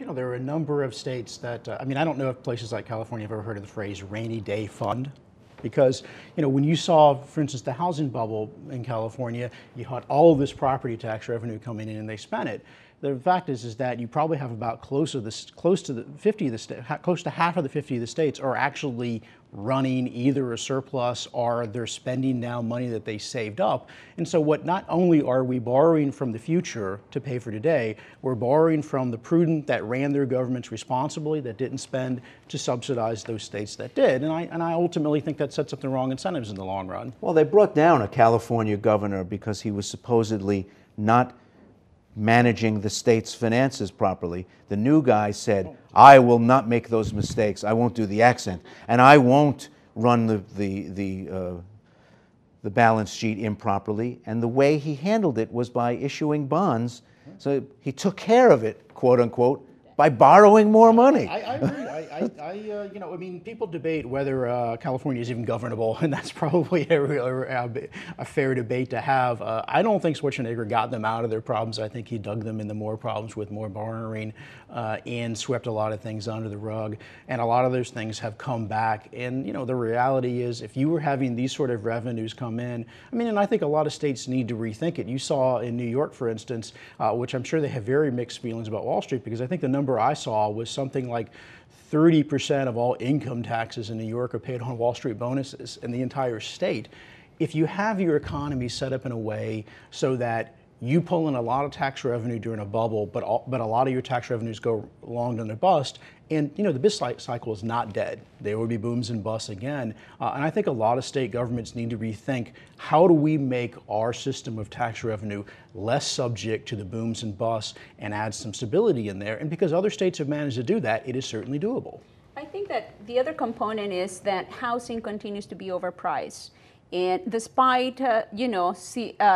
There are a number of states that, I mean, I don't know if places like California have ever heard of the phrase rainy day fund. Because, when you saw, for instance, the housing bubble in California, you had all of this property tax revenue coming in and they spent it. The fact is that you probably have about close to the 50 of the close to half of the 50 of the states are actually running either a surplus or they're spending now money that they saved up. And so not only are we borrowing from the future to pay for today, we're borrowing from the prudent that ran their governments responsibly, that didn't spend, to subsidize those states that did. And I ultimately think that sets up the wrong incentives in the long run. Well, they brought down a California governor because he was supposedly not managing the state's finances properly. The new guy said, I will not make those mistakes. I won't do the accent. And I won't run the balance sheet improperly. And the way he handled it was by issuing bonds. So he took care of it, quote unquote, by borrowing more money. I agree. I mean, people debate whether California is even governable, and that's probably a fair debate to have. I don't think Schwarzenegger got them out of their problems. I think he dug them into more problems with more borrowing and swept a lot of things under the rug. And a lot of those things have come back. And, the reality is, if you were having these sort of revenues come in, I mean, and I think a lot of states need to rethink it. You saw in New York, for instance, which I'm sure they have very mixed feelings about Wall Street, because I think the number I saw was something like 30% of all income taxes in New York are paid on Wall Street bonuses in the entire state. If you have your economy set up in a way so that you pull in a lot of tax revenue during a bubble, but a lot of your tax revenues go long in a bust, and the business cycle is not dead. There will be booms and busts again. And I think a lot of state governments need to rethink, how do we make our system of tax revenue less subject to the booms and busts and add some stability in there? And because other states have managed to do that, it is certainly doable. I think that the other component is that housing continues to be overpriced. And despite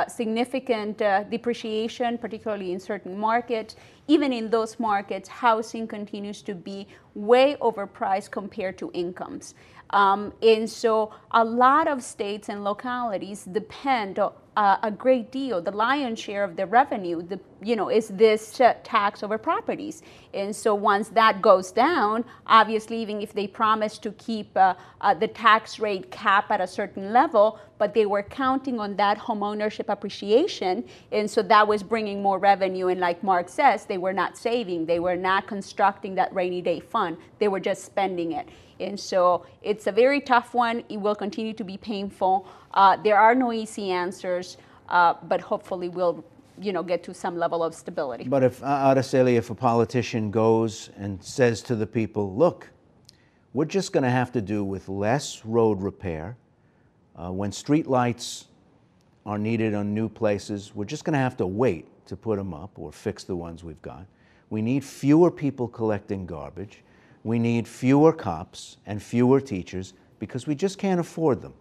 significant depreciation, particularly in certain markets, even in those markets, housing continues to be way overpriced compared to incomes. And so a lot of states and localities depend a great deal. The lion's share of the revenue, is this tax over properties. And so once that goes down, obviously, even if they promise to keep the tax rate cap at a certain level, but they were counting on that home ownership appreciation, and so that was bringing more revenue. And like Mark says, they were not saving, they were not constructing that rainy day fund, they were just spending it. And so it's a very tough one. It will continue to be painful. There are no easy answers, but hopefully we'll get to some level of stability. But if, Aracely, if a politician goes and says to the people, look, we're just going to have to do with less road repair. When street lights are needed on new places, we're just going to have to wait to put them up or fix the ones we've got. We need fewer people collecting garbage. We need fewer cops and fewer teachers because we just can't afford them.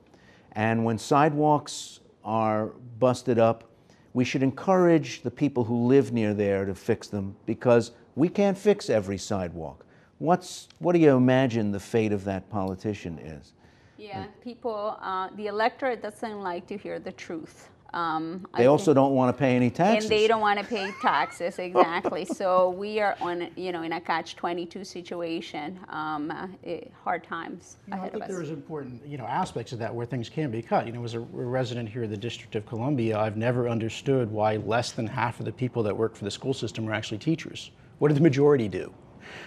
And when sidewalks are busted up, we should encourage the people who live near there to fix them because we can't fix every sidewalk. What do you imagine the fate of that politician is? Yeah, people, the electorate doesn't like to hear the truth. They also don't want to pay any taxes. And they don't want to pay taxes, exactly. So we are on, in a catch-22 situation, hard times ahead of us. I think there's important, aspects of that where things can be cut. As a resident here in the District of Columbia, I've never understood why less than half of the people that work for the school system are actually teachers. What do the majority do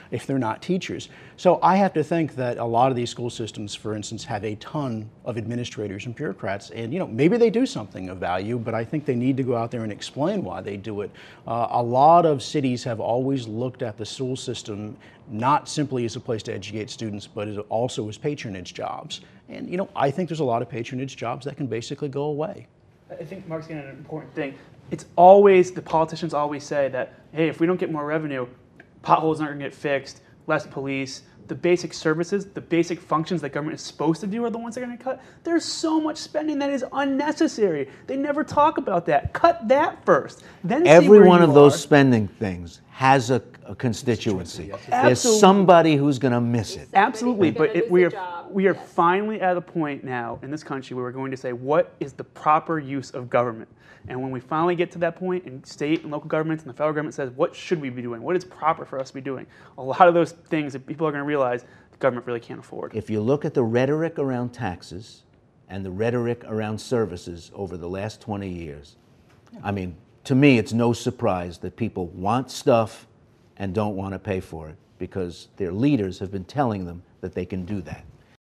if they're not teachers? So I have to think that a lot of these school systems, for instance, have a ton of administrators and bureaucrats, and maybe they do something of value, but I think they need to go out there and explain why they do it. A lot of cities have always looked at the school system not simply as a place to educate students, but also as patronage jobs. And I think there's a lot of patronage jobs that can basically go away. I think Mark's getting at an important thing. It's always, the politicians always say that, hey, if we don't get more revenue, potholes aren't going to get fixed, less police, the basic services, the basic functions that government is supposed to do are the ones that are going to cut. There's so much spending that is unnecessary. They never talk about that. Cut that first. Then every one of those spending things has a a constituency. Yes. There's Absolutely. somebody who's going to miss it. Absolutely, Somebody's but gonna lose we a are job. we are Yes. finally at a point now in this country where we're going to say what is the proper use of government. And when we finally get to that point, and state and local governments and the federal government says what should we be doing, what is proper for us to be doing, a lot of those things that people are going to realize the government really can't afford. If you look at the rhetoric around taxes and the rhetoric around services over the last 20 years, I mean, to me, it's no surprise that people want stuff and don't want to pay for it because their leaders have been telling them that they can do that.